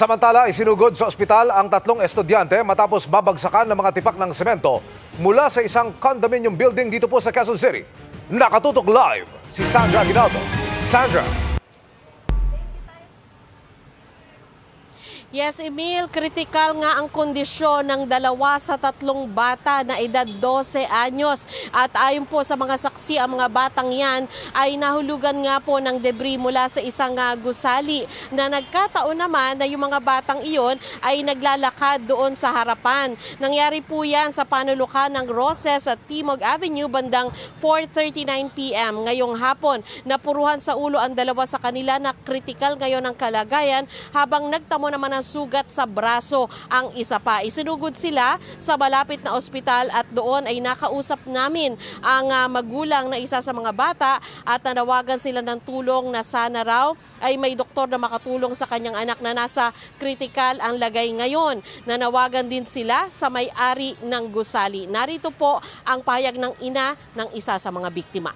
Samantala, isinugod sa ospital ang 3 estudyante matapos babagsakan ng mga tipak ng semento mula sa isang condominium building dito po sa Quezon City. Nakatutok live si Sandra Aguinaldo. Sandra. Yes, Emil, kritikal nga ang kondisyon ng 2 sa 3 bata na edad 12 anyos. At ayon po sa mga saksi, ang mga batang yan ay nahulugan nga po ng debris mula sa isang gusali na nagkataon naman na yung mga batang iyon ay naglalakad doon sa harapan. Nangyari po yan sa panulukan ng Roses at Timog Avenue bandang 4:39 p.m. ngayong hapon. Napuruhan sa ulo ang 2 sa kanila na kritikal ngayon ang kalagayan habang nagtamo naman ng sugat sa braso ang isa pa. Isinugod sila sa malapit na ospital at doon ay nakausap namin ang magulang na isa sa mga bata at nanawagan sila ng tulong na sana raw ay may doktor na makatulong sa kanyang anak na nasa kritikal ang lagay ngayon. Nanawagan din sila sa may-ari ng gusali. Narito po ang pahayag ng ina ng isa sa mga biktima.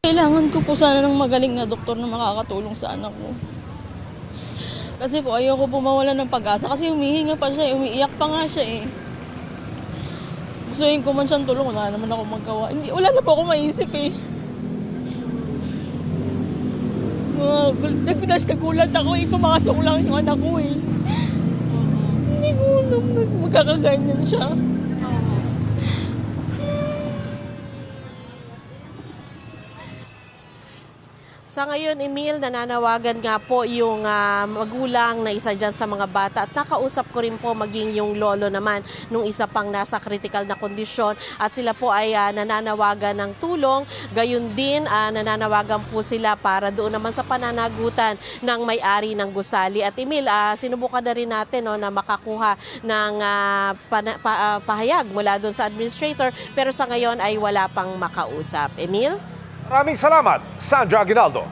Kailangan ko po sana ng magaling na doktor na makakatulong sa anak ko. Kasi po ayoko po mawalan ng pag-asa kasi humihinga pa siya, umiiyak pa nga siya eh. Gustuin ko man siyang tulong, wala naman ako magawa. Wala na po ako maisip eh. Nagpinas kagulat ako eh, pumakasok lang yung anak ko eh. Hindi ko alam na magkakaganyan siya. Sa ngayon, Emil, nananawagan nga po yung magulang na isa dyan sa mga bata at nakausap ko rin po maging yung lolo naman nung isa pang nasa critical na kondisyon at sila po ay nananawagan ng tulong. Gayon din, nananawagan po sila para doon naman sa pananagutan ng may-ari ng gusali. At Emil, sinubukan na rin natin na makakuha ng pahayag mula doon sa administrator pero sa ngayon ay wala pang makausap. Emil? Maraming salamat, Sandra Aguinaldo.